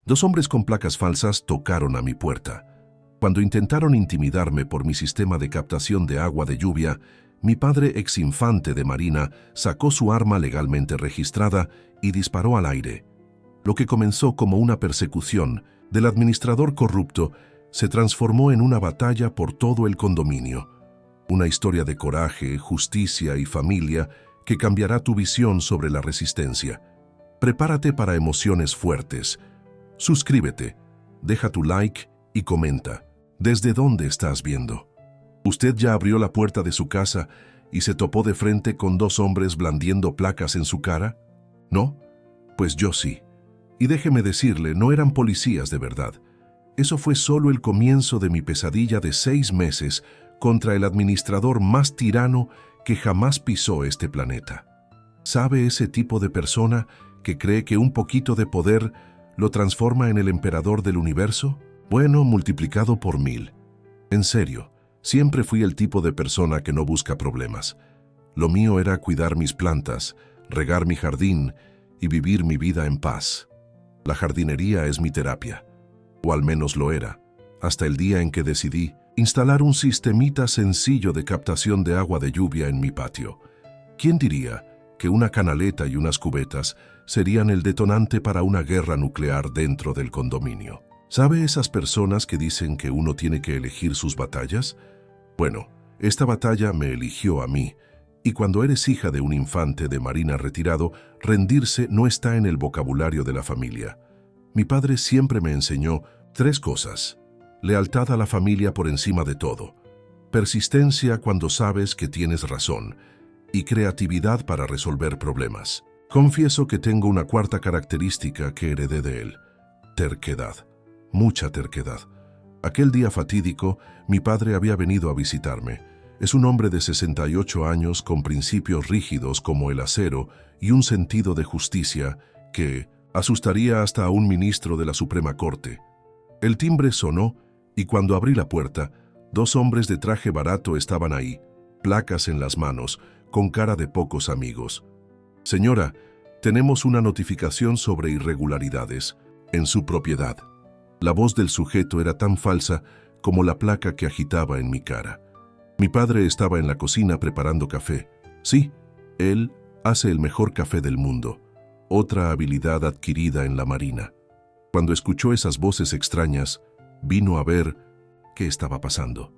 Dos hombres con placas falsas tocaron a mi puerta. Cuando intentaron intimidarme por mi sistema de captación de agua de lluvia, mi padre, exinfante de Marina, sacó su arma legalmente registrada y disparó al aire. Lo que comenzó como una persecución del administrador corrupto se transformó en una batalla por todo el condominio. Una historia de coraje, justicia y familia que cambiará tu visión sobre la resistencia. Prepárate para emociones fuertes. Suscríbete, deja tu like y comenta. ¿Desde dónde estás viendo? ¿Usted ya abrió la puerta de su casa y se topó de frente con dos hombres blandiendo placas en su cara? ¿No? Pues yo sí. Y déjeme decirle, no eran policías de verdad. Eso fue solo el comienzo de mi pesadilla de 6 meses contra el administrador más tirano que jamás pisó este planeta. ¿Sabe ese tipo de persona que cree que un poquito de poder lo transforma en el emperador del universo? Bueno, multiplicado por 1000. En serio, siempre fui el tipo de persona que no busca problemas. Lo mío era cuidar mis plantas, regar mi jardín y vivir mi vida en paz. La jardinería es mi terapia, o al menos lo era, hasta el día en que decidí instalar un sistemita sencillo de captación de agua de lluvia en mi patio. ¿Quién diría que una canaleta y unas cubetas serían el detonante para una guerra nuclear dentro del condominio? ¿Sabe esas personas que dicen que uno tiene que elegir sus batallas? Bueno, esta batalla me eligió a mí, y cuando eres hija de un infante de Marina retirado, rendirse no está en el vocabulario de la familia. Mi padre siempre me enseñó 3 cosas. Lealtad a la familia por encima de todo. Persistencia cuando sabes que tienes razón. Y creatividad para resolver problemas. Confieso que tengo una 4ª característica que heredé de él. Terquedad. Mucha terquedad. Aquel día fatídico, mi padre había venido a visitarme. Es un hombre de 68 años con principios rígidos como el acero y un sentido de justicia que asustaría hasta a un ministro de la Suprema Corte. El timbre sonó y cuando abrí la puerta, 2 hombres de traje barato estaban ahí, placas en las manos, con cara de pocos amigos. Señora, tenemos una notificación sobre irregularidades en su propiedad. La voz del sujeto era tan falsa como la placa que agitaba en mi cara. Mi padre estaba en la cocina preparando café. Sí, él hace el mejor café del mundo, otra habilidad adquirida en la Marina. Cuando escuchó esas voces extrañas, vino a ver qué estaba pasando.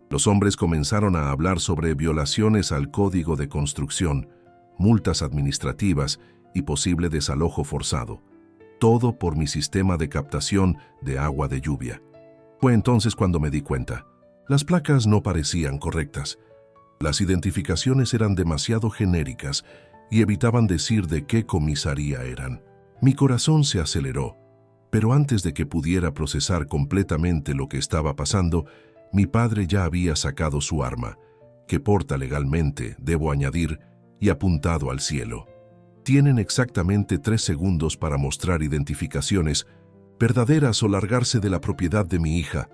Los hombres comenzaron a hablar sobre violaciones al Código de Construcción, multas administrativas y posible desalojo forzado. Todo por mi sistema de captación de agua de lluvia. Fue entonces cuando me di cuenta. Las placas no parecían correctas. Las identificaciones eran demasiado genéricas y evitaban decir de qué comisaría eran. Mi corazón se aceleró, pero antes de que pudiera procesar completamente lo que estaba pasando, mi padre ya había sacado su arma, que porta legalmente, debo añadir, y apuntado al cielo. Tienen exactamente 3 segundos para mostrar identificaciones verdaderas o largarse de la propiedad de mi hija.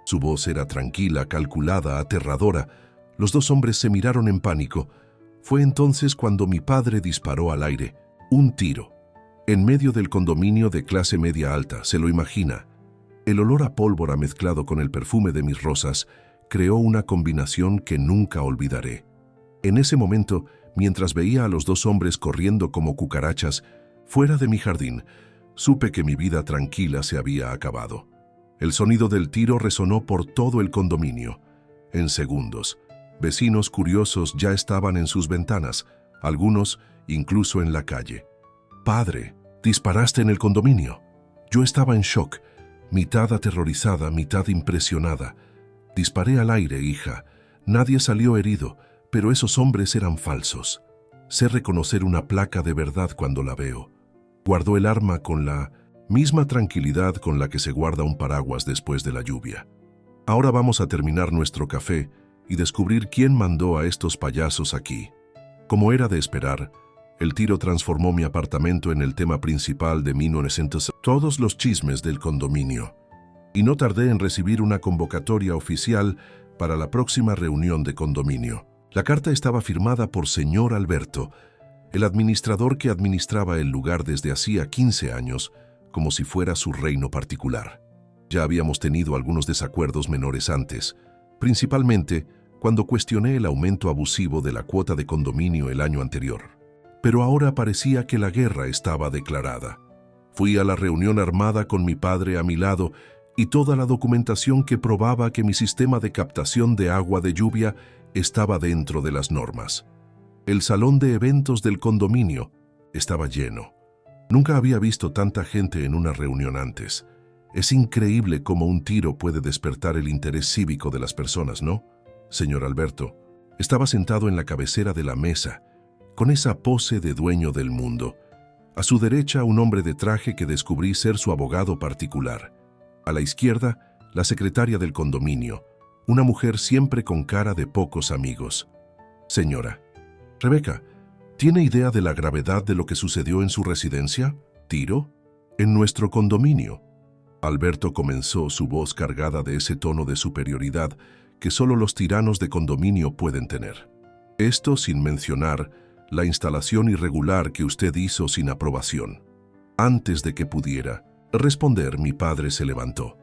Su voz era tranquila, calculada, aterradora. Los 2 hombres se miraron en pánico. Fue entonces cuando mi padre disparó al aire. Un tiro. En medio del condominio de clase media alta, se lo imagina. El olor a pólvora mezclado con el perfume de mis rosas creó una combinación que nunca olvidaré. En ese momento, mientras veía a los 2 hombres corriendo como cucarachas fuera de mi jardín, supe que mi vida tranquila se había acabado. El sonido del tiro resonó por todo el condominio. En segundos, vecinos curiosos ya estaban en sus ventanas, algunos incluso en la calle. «Padre, disparaste en el condominio». Yo estaba en shock, mitad aterrorizada, mitad impresionada. «Disparé al aire, hija. Nadie salió herido, pero esos hombres eran falsos. Sé reconocer una placa de verdad cuando la veo». Guardó el arma con la misma tranquilidad con la que se guarda un paraguas después de la lluvia. Ahora vamos a terminar nuestro café y descubrir quién mandó a estos payasos aquí. Como era de esperar, el tiro transformó mi apartamento en el tema principal de 1900. Todos los chismes del condominio. Y no tardé en recibir una convocatoria oficial para la próxima reunión de condominio. La carta estaba firmada por señor Alberto, el administrador que administraba el lugar desde hacía 15 años, como si fuera su reino particular. Ya habíamos tenido algunos desacuerdos menores antes, principalmente cuando cuestioné el aumento abusivo de la cuota de condominio el año anterior. Pero ahora parecía que la guerra estaba declarada. Fui a la reunión armada con mi padre a mi lado y toda la documentación que probaba que mi sistema de captación de agua de lluvia estaba dentro de las normas. El salón de eventos del condominio estaba lleno. Nunca había visto tanta gente en una reunión antes. Es increíble cómo un tiro puede despertar el interés cívico de las personas, ¿no? Señor Alberto estaba sentado en la cabecera de la mesa, con esa pose de dueño del mundo. A su derecha, un hombre de traje que descubrí ser su abogado particular. A la izquierda, la secretaria del condominio, una mujer siempre con cara de pocos amigos. Señora, Rebeca, ¿tiene idea de la gravedad de lo que sucedió en su residencia? ¿Tiro? En nuestro condominio. Alberto comenzó, su voz cargada de ese tono de superioridad que solo los tiranos de condominio pueden tener. Esto sin mencionar la instalación irregular que usted hizo sin aprobación. Antes de que pudiera responder, mi padre se levantó.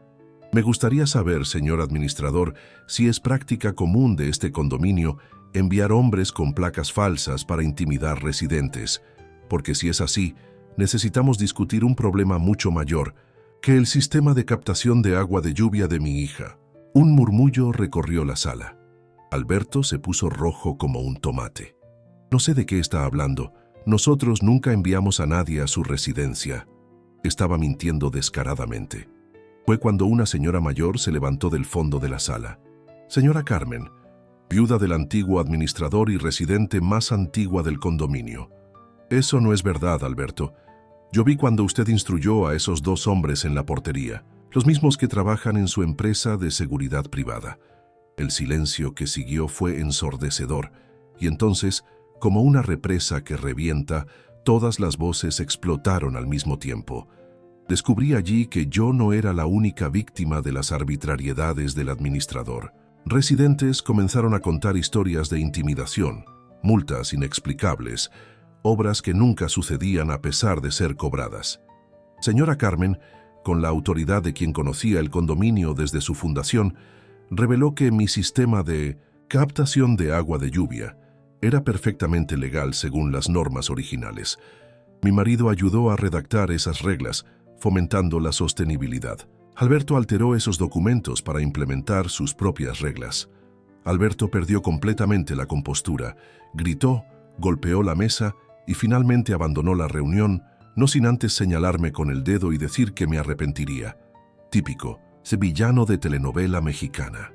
Me gustaría saber, señor administrador, si es práctica común de este condominio enviar hombres con placas falsas para intimidar residentes, porque si es así, necesitamos discutir un problema mucho mayor que el sistema de captación de agua de lluvia de mi hija. Un murmullo recorrió la sala. Alberto se puso rojo como un tomate. No sé de qué está hablando. Nosotros nunca enviamos a nadie a su residencia. Estaba mintiendo descaradamente. Fue cuando una señora mayor se levantó del fondo de la sala. Señora Carmen, viuda del antiguo administrador y residente más antigua del condominio. Eso no es verdad, Alberto. Yo vi cuando usted instruyó a esos dos hombres en la portería, los mismos que trabajan en su empresa de seguridad privada. El silencio que siguió fue ensordecedor, y entonces, como una represa que revienta, todas las voces explotaron al mismo tiempo. Descubrí allí que yo no era la única víctima de las arbitrariedades del administrador. Residentes comenzaron a contar historias de intimidación, multas inexplicables, obras que nunca sucedían a pesar de ser cobradas. Señora Carmen, con la autoridad de quien conocía el condominio desde su fundación, reveló que mi sistema de captación de agua de lluvia era perfectamente legal según las normas originales. Mi marido ayudó a redactar esas reglas, fomentando la sostenibilidad. Alberto alteró esos documentos para implementar sus propias reglas. Alberto perdió completamente la compostura, gritó, golpeó la mesa y finalmente abandonó la reunión, no sin antes señalarme con el dedo y decir que me arrepentiría. Típico, sevillano de telenovela mexicana.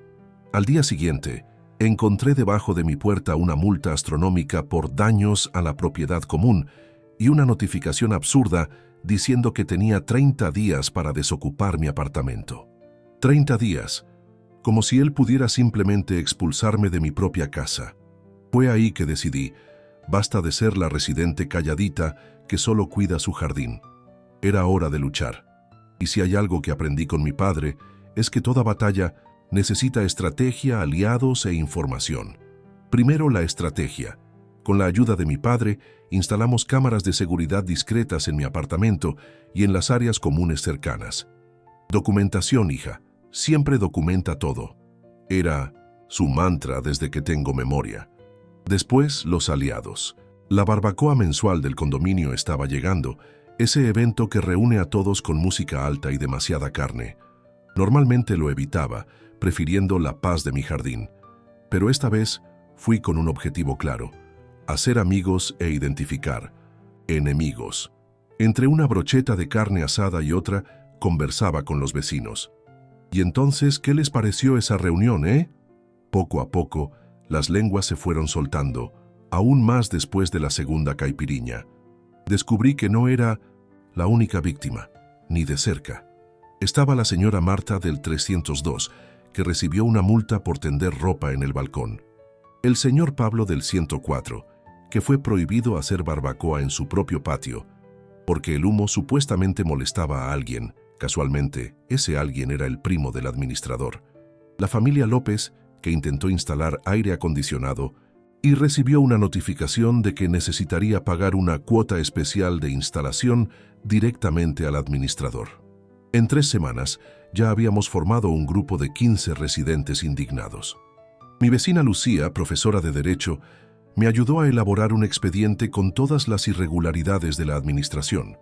Al día siguiente, encontré debajo de mi puerta una multa astronómica por daños a la propiedad común y una notificación absurda diciendo que tenía 30 días para desocupar mi apartamento. 30 días, como si él pudiera simplemente expulsarme de mi propia casa. Fue ahí que decidí, basta de ser la residente calladita que solo cuida su jardín. Era hora de luchar. Y si hay algo que aprendí con mi padre, es que toda batalla necesita estrategia, aliados e información. Primero la estrategia. Con la ayuda de mi padre, instalamos cámaras de seguridad discretas en mi apartamento y en las áreas comunes cercanas. Documentación, hija. Siempre documenta todo. Era su mantra desde que tengo memoria. Después, los aliados. La barbacoa mensual del condominio estaba llegando, ese evento que reúne a todos con música alta y demasiada carne. Normalmente lo evitaba, prefiriendo la paz de mi jardín. Pero esta vez fui con un objetivo claro: hacer amigos e identificar enemigos. Entre una brocheta de carne asada y otra, conversaba con los vecinos. ¿Y entonces qué les pareció esa reunión, eh? Poco a poco, las lenguas se fueron soltando, aún más después de la segunda caipiriña. Descubrí que no era la única víctima, ni de cerca. Estaba la señora Marta del 302, que recibió una multa por tender ropa en el balcón. El señor Pablo del 104, que fue prohibido hacer barbacoa en su propio patio, porque el humo supuestamente molestaba a alguien. Casualmente, ese alguien era el primo del administrador. La familia López, que intentó instalar aire acondicionado, y recibió una notificación de que necesitaría pagar una cuota especial de instalación directamente al administrador. En 3 semanas ya habíamos formado un grupo de 15 residentes indignados. Mi vecina Lucía, profesora de Derecho, me ayudó a elaborar un expediente con todas las irregularidades de la administración.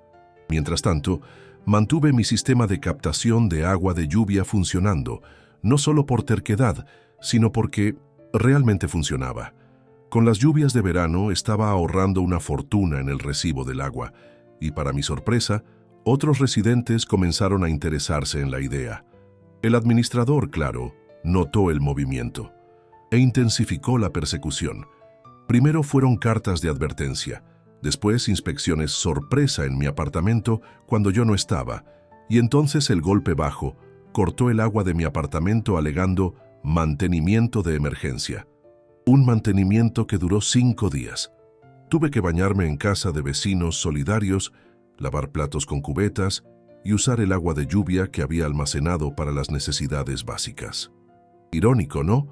Mientras tanto, mantuve mi sistema de captación de agua de lluvia funcionando, no solo por terquedad, sino porque realmente funcionaba. Con las lluvias de verano estaba ahorrando una fortuna en el recibo del agua, y para mi sorpresa, otros residentes comenzaron a interesarse en la idea. El administrador, claro, notó el movimiento e intensificó la persecución. Primero fueron cartas de advertencia, después inspecciones sorpresa en mi apartamento cuando yo no estaba, y entonces el golpe bajo cortó el agua de mi apartamento alegando mantenimiento de emergencia. Un mantenimiento que duró 5 días. Tuve que bañarme en casa de vecinos solidarios, lavar platos con cubetas y usar el agua de lluvia que había almacenado para las necesidades básicas. Irónico, ¿no?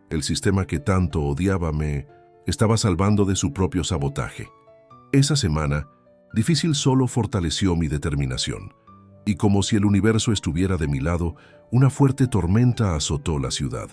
El sistema que tanto odiaba me estaba salvando de su propio sabotaje. Esa semana, Difícil solo fortaleció mi determinación, y como si el universo estuviera de mi lado, una fuerte tormenta azotó la ciudad.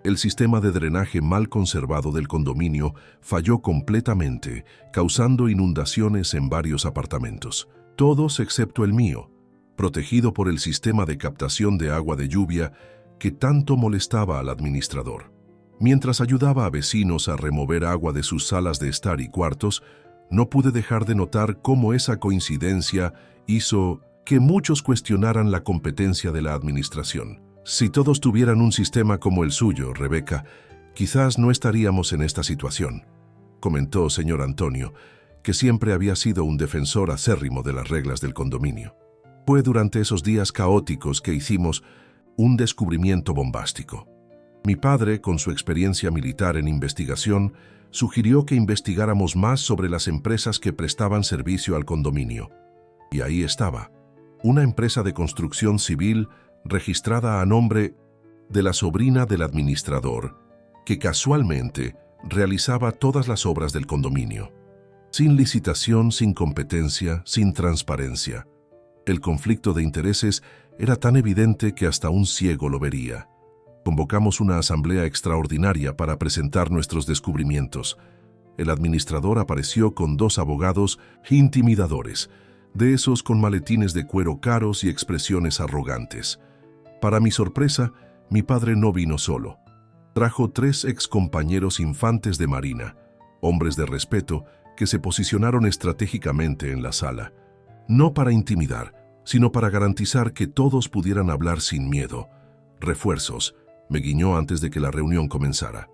El sistema de drenaje mal conservado del condominio falló completamente, causando inundaciones en varios apartamentos, todos excepto el mío, protegido por el sistema de captación de agua de lluvia que tanto molestaba al administrador. Mientras ayudaba a vecinos a remover agua de sus salas de estar y cuartos, no pude dejar de notar cómo esa coincidencia hizo que muchos cuestionaran la competencia de la administración. Si todos tuvieran un sistema como el suyo, Rebeca, quizás no estaríamos en esta situación, comentó señor Antonio, que siempre había sido un defensor acérrimo de las reglas del condominio. Fue durante esos días caóticos que hicimos un descubrimiento bombástico. Mi padre, con su experiencia militar en investigación, sugirió que investigáramos más sobre las empresas que prestaban servicio al condominio. Y ahí estaba, una empresa de construcción civil registrada a nombre de la sobrina del administrador, que casualmente realizaba todas las obras del condominio. Sin licitación, sin competencia, sin transparencia. El conflicto de intereses era tan evidente que hasta un ciego lo vería. Convocamos una asamblea extraordinaria para presentar nuestros descubrimientos. El administrador apareció con 2 abogados intimidadores, de esos con maletines de cuero caros y expresiones arrogantes. Para mi sorpresa, mi padre no vino solo. Trajo 3 excompañeros infantes de marina, hombres de respeto que se posicionaron estratégicamente en la sala. No para intimidar, sino para garantizar que todos pudieran hablar sin miedo. Refuerzos, me guiñó antes de que la reunión comenzara.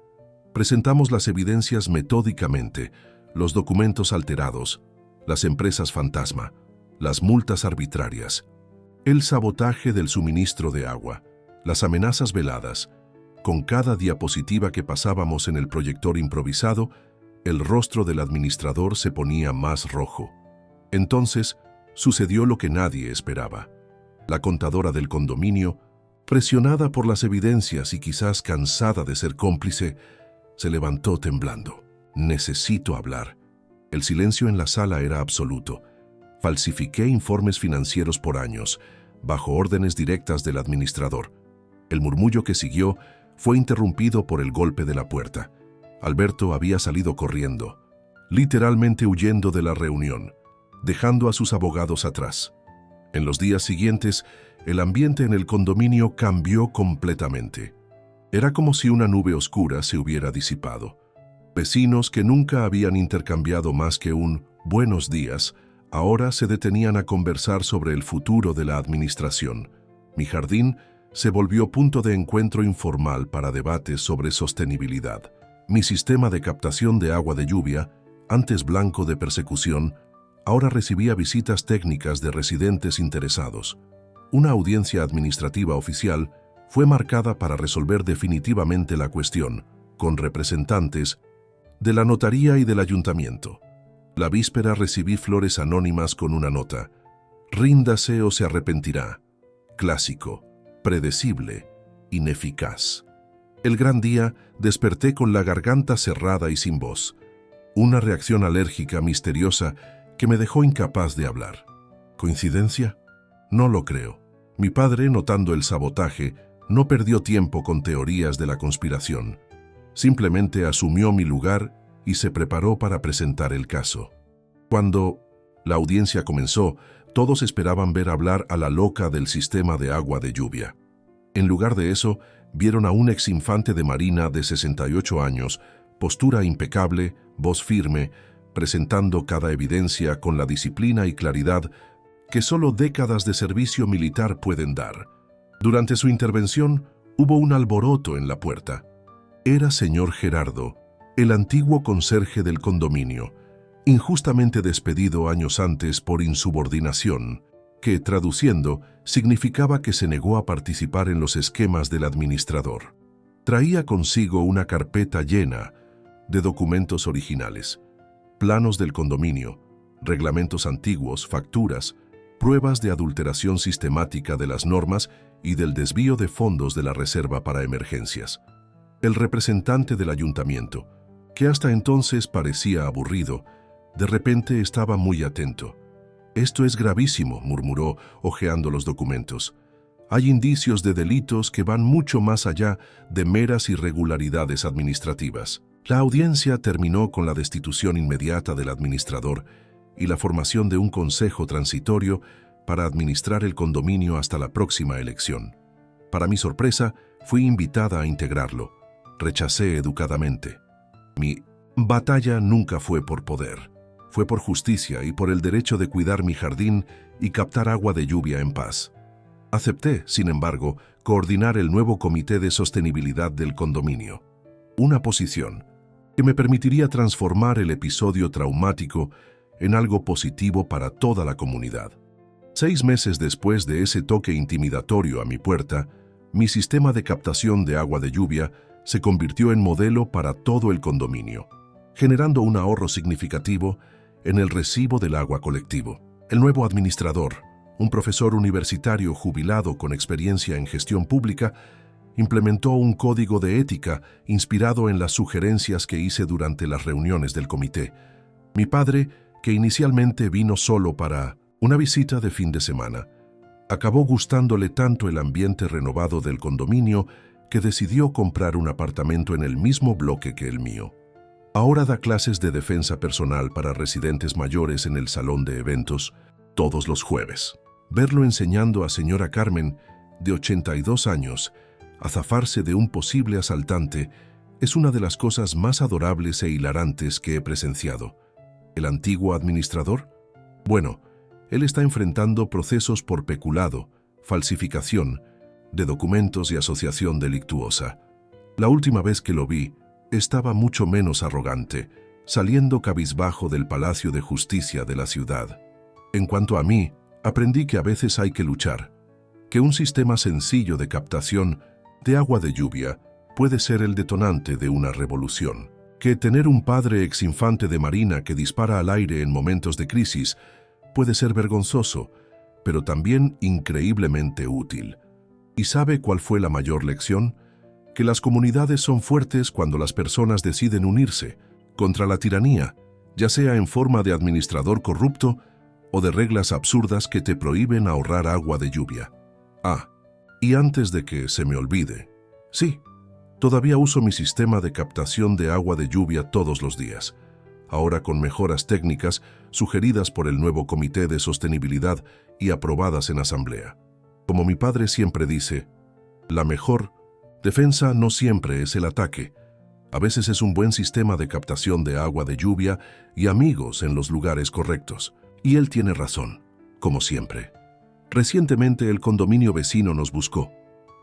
Presentamos las evidencias metódicamente, los documentos alterados, las empresas fantasma, las multas arbitrarias, el sabotaje del suministro de agua, las amenazas veladas. Con cada diapositiva que pasábamos en el proyector improvisado, el rostro del administrador se ponía más rojo. Entonces, sucedió lo que nadie esperaba. La contadora del condominio, presionada por las evidencias y quizás cansada de ser cómplice, se levantó temblando. «Necesito hablar». El silencio en la sala era absoluto. Falsifiqué informes financieros por años, bajo órdenes directas del administrador. El murmullo que siguió fue interrumpido por el golpe de la puerta. Alberto había salido corriendo, literalmente huyendo de la reunión, dejando a sus abogados atrás. En los días siguientes, el ambiente en el condominio cambió completamente. Era como si una nube oscura se hubiera disipado. Vecinos que nunca habían intercambiado más que un «buenos días», ahora se detenían a conversar sobre el futuro de la administración. Mi jardín se volvió punto de encuentro informal para debates sobre sostenibilidad. Mi sistema de captación de agua de lluvia, antes blanco de persecución, ahora recibía visitas técnicas de residentes interesados. Una audiencia administrativa oficial fue marcada para resolver definitivamente la cuestión, con representantes de la notaría y del ayuntamiento. La víspera recibí flores anónimas con una nota: «Ríndase o se arrepentirá». Clásico, predecible, ineficaz. El gran día desperté con la garganta cerrada y sin voz. Una reacción alérgica misteriosa que me dejó incapaz de hablar. ¿Coincidencia? No lo creo. Mi padre, notando el sabotaje, no perdió tiempo con teorías de la conspiración. Simplemente asumió mi lugar y se preparó para presentar el caso. Cuando la audiencia comenzó, todos esperaban ver hablar a la loca del sistema de agua de lluvia. En lugar de eso, vieron a un exinfante de Marina de 68 años, postura impecable, voz firme, presentando cada evidencia con la disciplina y claridad que solo décadas de servicio militar pueden dar. Durante su intervención, hubo un alboroto en la puerta. Era señor Gerardo, el antiguo conserje del condominio, injustamente despedido años antes por insubordinación, que, traduciendo, significaba que se negó a participar en los esquemas del administrador. Traía consigo una carpeta llena de documentos originales, planos del condominio, reglamentos antiguos, facturas, pruebas de adulteración sistemática de las normas y del desvío de fondos de la reserva para emergencias. El representante del ayuntamiento, que hasta entonces parecía aburrido, de repente estaba muy atento. «Esto es gravísimo», murmuró, hojeando los documentos. «Hay indicios de delitos que van mucho más allá de meras irregularidades administrativas». La audiencia terminó con la destitución inmediata del administrador y la formación de un consejo transitorio para administrar el condominio hasta la próxima elección. Para mi sorpresa, fui invitada a integrarlo. Rechacé educadamente. Mi batalla nunca fue por poder. Fue por justicia y por el derecho de cuidar mi jardín y captar agua de lluvia en paz. Acepté, sin embargo, coordinar el nuevo comité de sostenibilidad del condominio. Una posición que me permitiría transformar el episodio traumático en algo positivo para toda la comunidad. 6 meses después de ese toque intimidatorio a mi puerta, mi sistema de captación de agua de lluvia se convirtió en modelo para todo el condominio, generando un ahorro significativo en el recibo del agua colectivo. El nuevo administrador, un profesor universitario jubilado con experiencia en gestión pública, implementó un código de ética inspirado en las sugerencias que hice durante las reuniones del comité. Mi padre, que inicialmente vino solo para una visita de fin de semana, acabó gustándole tanto el ambiente renovado del condominio que decidió comprar un apartamento en el mismo bloque que el mío. Ahora da clases de defensa personal para residentes mayores en el salón de eventos todos los jueves. Verlo enseñando a señora Carmen, de 82 años, a zafarse de un posible asaltante es una de las cosas más adorables e hilarantes que he presenciado. ¿El antiguo administrador? Bueno, él está enfrentando procesos por peculado, falsificación de documentos y asociación delictuosa. La última vez que lo vi, estaba mucho menos arrogante, saliendo cabizbajo del Palacio de Justicia de la ciudad. En cuanto a mí, aprendí que a veces hay que luchar, que un sistema sencillo de captación de agua de lluvia puede ser el detonante de una revolución, que tener un padre exinfante de Marina que dispara al aire en momentos de crisis puede ser vergonzoso, pero también increíblemente útil. ¿Y sabe cuál fue la mayor lección? Que las comunidades son fuertes cuando las personas deciden unirse contra la tiranía, ya sea en forma de administrador corrupto o de reglas absurdas que te prohíben ahorrar agua de lluvia. Y antes de que se me olvide, sí, todavía uso mi sistema de captación de agua de lluvia todos los días, ahora con mejoras técnicas sugeridas por el nuevo Comité de Sostenibilidad y aprobadas en asamblea. Como mi padre siempre dice, la mejor defensa no siempre es el ataque. A veces es un buen sistema de captación de agua de lluvia y amigos en los lugares correctos. Y él tiene razón, como siempre. Recientemente el condominio vecino nos buscó.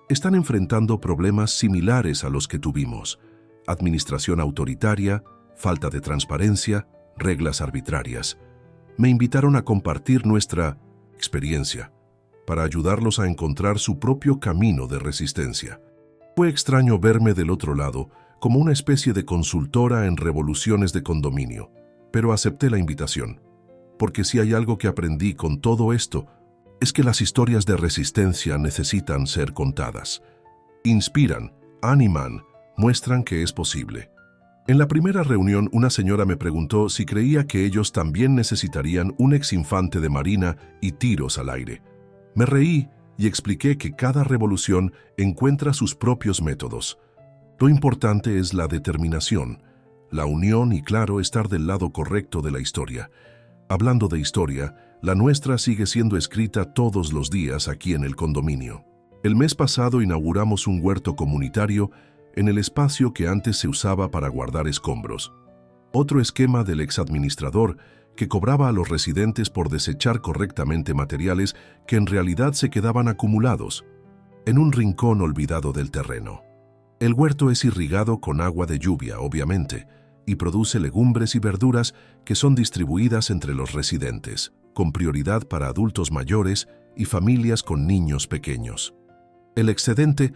Están enfrentando problemas similares a los que tuvimos: administración autoritaria, falta de transparencia, reglas arbitrarias. Me invitaron a compartir nuestra experiencia para ayudarlos a encontrar su propio camino de resistencia. Fue extraño verme del otro lado, como una especie de consultora en revoluciones de condominio, pero acepté la invitación, porque si hay algo que aprendí con todo esto, es que las historias de resistencia necesitan ser contadas. Inspiran, animan muestran que es posible. En la primera reunión, una señora me preguntó si creía que ellos también necesitarían un exinfante de marina y tiros al aire. Me reí y expliqué que cada revolución encuentra sus propios métodos. Lo importante es la determinación, la unión y, claro, estar del lado correcto de la historia. Hablando de historia, la nuestra sigue siendo escrita todos los días aquí en el condominio. El mes pasado inauguramos un huerto comunitario en el espacio que antes se usaba para guardar escombros. Otro esquema del exadministrador que cobraba a los residentes por desechar correctamente materiales que en realidad se quedaban acumulados en un rincón olvidado del terreno. El huerto es irrigado con agua de lluvia, obviamente, y produce legumbres y verduras que son distribuidas entre los residentes, con prioridad para adultos mayores y familias con niños pequeños. El excedente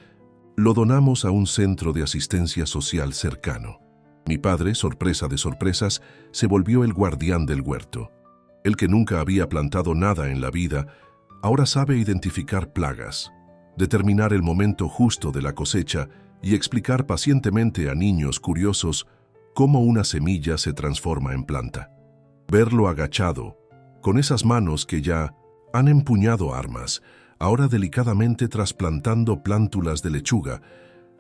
lo donamos a un centro de asistencia social cercano. Mi padre, sorpresa de sorpresas, se volvió el guardián del huerto. Él, que nunca había plantado nada en la vida, ahora sabe identificar plagas, determinar el momento justo de la cosecha y explicar pacientemente a niños curiosos cómo una semilla se transforma en planta. Verlo agachado, con esas manos que ya han empuñado armas, ahora delicadamente trasplantando plántulas de lechuga,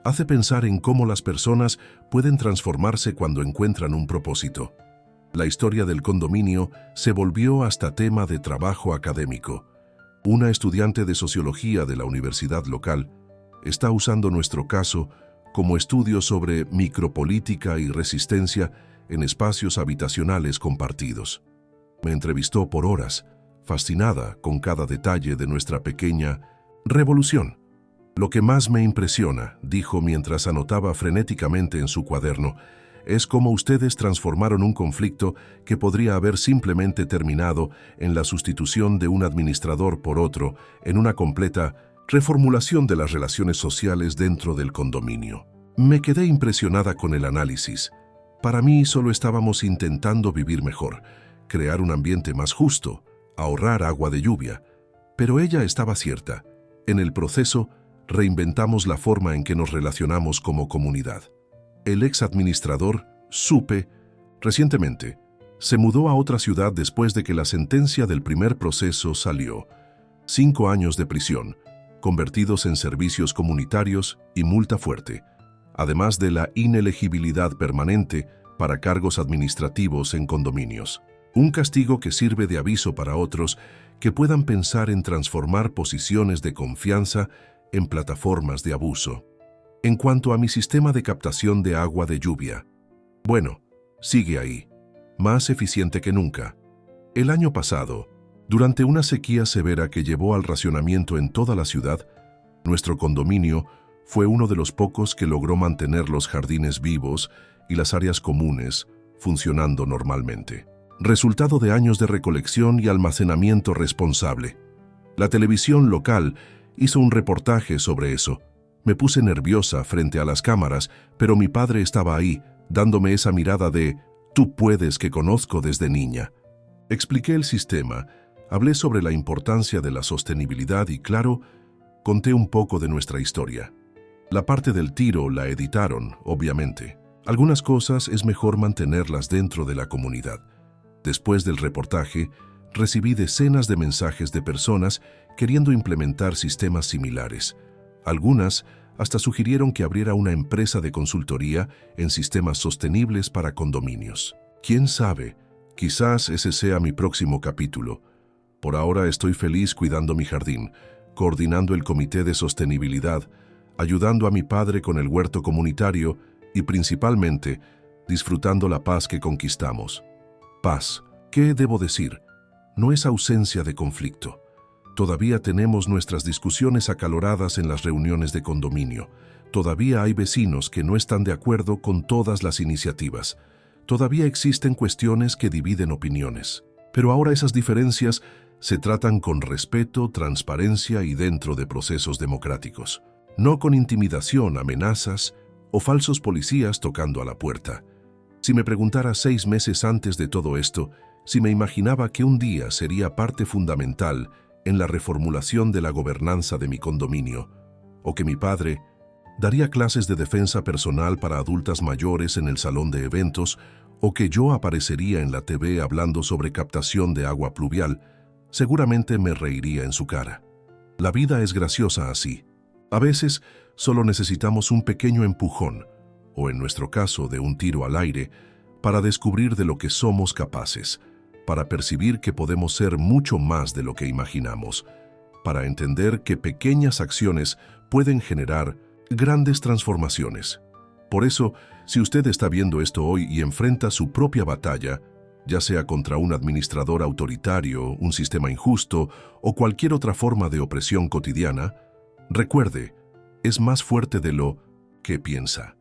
hace pensar en cómo las personas pueden transformarse cuando encuentran un propósito. La historia del condominio se volvió hasta tema de trabajo académico. Una estudiante de sociología de la universidad local está usando nuestro caso como estudio sobre micropolítica y resistencia en espacios habitacionales compartidos. Me entrevistó por horas, fascinada con cada detalle de nuestra pequeña revolución. Lo que más me impresiona, dijo mientras anotaba frenéticamente en su cuaderno, es cómo ustedes transformaron un conflicto que podría haber simplemente terminado en la sustitución de un administrador por otro, en una completa reformulación de las relaciones sociales dentro del condominio. Me quedé impresionada con el análisis. Para mí solo estábamos intentando vivir mejor, crear un ambiente más justo, ahorrar agua de lluvia. Pero ella estaba cierta. En el proceso, reinventamos la forma en que nos relacionamos como comunidad. El ex administrador, Supe, recientemente, se mudó a otra ciudad después de que la sentencia del primer proceso salió. 5 años de prisión, convertidos en servicios comunitarios y multa fuerte, además de la inelegibilidad permanente para cargos administrativos en condominios. Un castigo que sirve de aviso para otros que puedan pensar en transformar posiciones de confianza en plataformas de abuso. En cuanto a mi sistema de captación de agua de lluvia, bueno, sigue ahí, más eficiente que nunca. El año pasado, durante una sequía severa que llevó al racionamiento en toda la ciudad, nuestro condominio fue uno de los pocos que logró mantener los jardines vivos y las áreas comunes funcionando normalmente. Resultado de años de recolección y almacenamiento responsable. La televisión local hizo un reportaje sobre eso. Me puse nerviosa frente a las cámaras, pero mi padre estaba ahí, dándome esa mirada de «tú puedes» que conozco desde niña. Expliqué el sistema, hablé sobre la importancia de la sostenibilidad y, claro, conté un poco de nuestra historia. La parte del tiro la editaron, obviamente. Algunas cosas es mejor mantenerlas dentro de la comunidad. Después del reportaje, recibí decenas de mensajes de personas queriendo implementar sistemas similares. Algunas hasta sugirieron que abriera una empresa de consultoría en sistemas sostenibles para condominios. ¿Quién sabe? Quizás ese sea mi próximo capítulo. Por ahora estoy feliz cuidando mi jardín, coordinando el comité de sostenibilidad, ayudando a mi padre con el huerto comunitario y principalmente disfrutando la paz que conquistamos. Paz, ¿qué debo decir? No es ausencia de conflicto. Todavía tenemos nuestras discusiones acaloradas en las reuniones de condominio. Todavía hay vecinos que no están de acuerdo con todas las iniciativas. Todavía existen cuestiones que dividen opiniones. Pero ahora esas diferencias se tratan con respeto, transparencia y dentro de procesos democráticos. No con intimidación, amenazas o falsos policías tocando a la puerta. Si me preguntara 6 meses antes de todo esto, si me imaginaba que un día sería parte fundamental en la reformulación de la gobernanza de mi condominio, o que mi padre Daría clases de defensa personal para adultas mayores en el salón de eventos, o que yo aparecería en la TV hablando sobre captación de agua pluvial, seguramente me reiría en su cara. La vida es graciosa así. A veces solo necesitamos un pequeño empujón, o en nuestro caso de un tiro al aire, para descubrir de lo que somos capaces, para percibir que podemos ser mucho más de lo que imaginamos, para entender que pequeñas acciones pueden generar grandes transformaciones. Por eso, si usted está viendo esto hoy y enfrenta su propia batalla, ya sea contra un administrador autoritario, un sistema injusto o cualquier otra forma de opresión cotidiana, recuerde, es más fuerte de lo que piensa,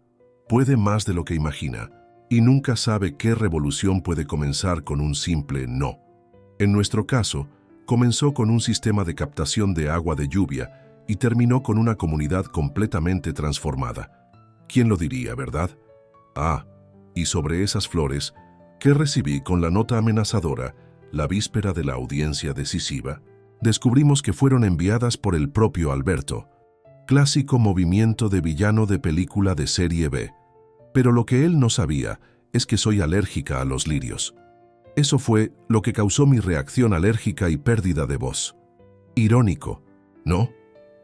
puede más de lo que imagina, y nunca sabe qué revolución puede comenzar con un simple no. En nuestro caso, comenzó con un sistema de captación de agua de lluvia y terminó con una comunidad completamente transformada. ¿Quién lo diría, verdad? Ah, y sobre esas flores, ¿qué recibí con la nota amenazadora la víspera de la audiencia decisiva? Descubrimos que fueron enviadas por el propio Alberto. Clásico movimiento de villano de película de serie B. Pero lo que él no sabía es que soy alérgica a los lirios. Eso fue lo que causó mi reacción alérgica y pérdida de voz. Irónico, ¿no?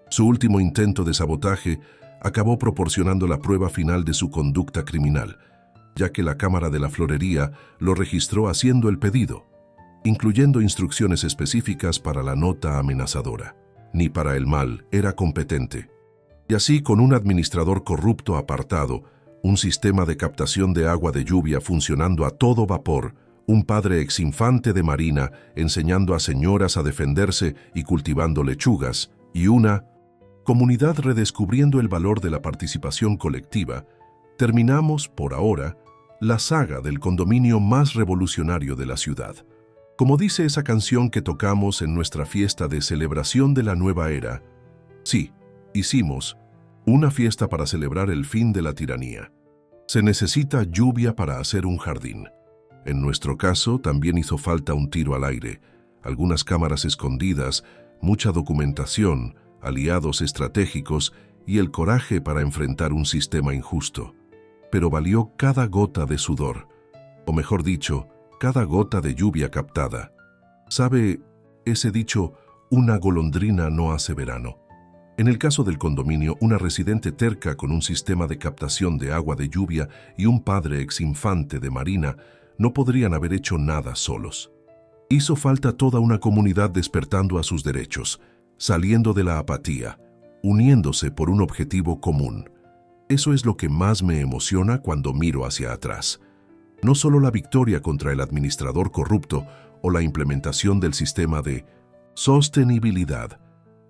Su último intento de sabotaje acabó proporcionando la prueba final de su conducta criminal, ya que la Cámara de la Florería lo registró haciendo el pedido, incluyendo instrucciones específicas para la nota amenazadora. Ni para el mal era competente. Y así, con un administrador corrupto apartado, un sistema de captación de agua de lluvia funcionando a todo vapor, un padre exinfante de Marina enseñando a señoras a defenderse y cultivando lechugas, y una comunidad redescubriendo el valor de la participación colectiva, terminamos, por ahora, la saga del condominio más revolucionario de la ciudad. Como dice esa canción que tocamos en nuestra fiesta de celebración de la nueva era, sí, hicimos una fiesta para celebrar el fin de la tiranía. Se necesita lluvia para hacer un jardín. En nuestro caso, también hizo falta un tiro al aire, algunas cámaras escondidas, mucha documentación, aliados estratégicos y el coraje para enfrentar un sistema injusto. Pero valió cada gota de sudor, o mejor dicho, cada gota de lluvia captada. ¿Sabe ese dicho, una golondrina no hace verano? En el caso del condominio, una residente terca con un sistema de captación de agua de lluvia y un padre exinfante de Marina no podrían haber hecho nada solos. Hizo falta toda una comunidad despertando a sus derechos, saliendo de la apatía, uniéndose por un objetivo común. Eso es lo que más me emociona cuando miro hacia atrás. No solo la victoria contra el administrador corrupto o la implementación del sistema de sostenibilidad,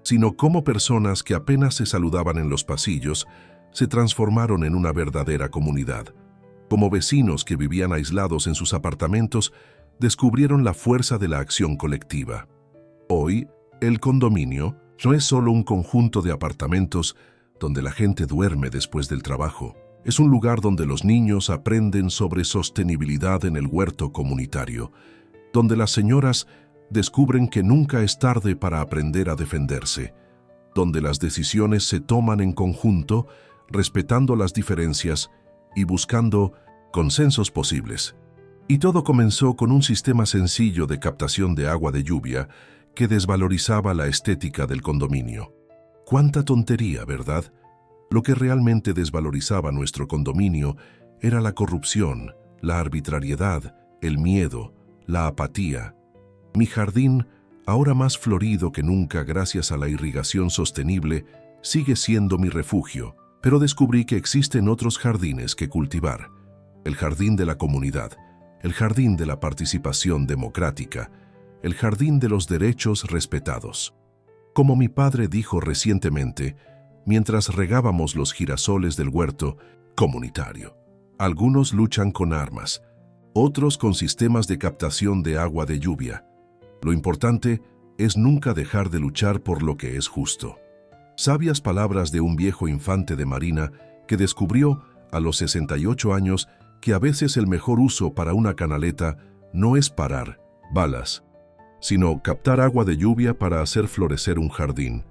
sino cómo personas que apenas se saludaban en los pasillos se transformaron en una verdadera comunidad. Como vecinos que vivían aislados en sus apartamentos, descubrieron la fuerza de la acción colectiva. Hoy, el condominio no es solo un conjunto de apartamentos donde la gente duerme después del trabajo. Es un lugar donde los niños aprenden sobre sostenibilidad en el huerto comunitario, donde las señoras descubren que nunca es tarde para aprender a defenderse, donde las decisiones se toman en conjunto, respetando las diferencias y buscando consensos posibles. Y todo comenzó con un sistema sencillo de captación de agua de lluvia que desvalorizaba la estética del condominio. ¡Cuánta tontería!, ¿verdad? Lo que realmente desvalorizaba nuestro condominio era la corrupción, la arbitrariedad, el miedo, la apatía. Mi jardín, ahora más florido que nunca gracias a la irrigación sostenible, sigue siendo mi refugio, pero descubrí que existen otros jardines que cultivar. El jardín de la comunidad, el jardín de la participación democrática, el jardín de los derechos respetados. Como mi padre dijo recientemente, mientras regábamos los girasoles del huerto comunitario, algunos luchan con armas, otros con sistemas de captación de agua de lluvia. Lo importante es nunca dejar de luchar por lo que es justo. Sabias palabras de un viejo infante de Marina que descubrió a los 68 años que a veces el mejor uso para una canaleta no es parar balas, sino captar agua de lluvia para hacer florecer un jardín.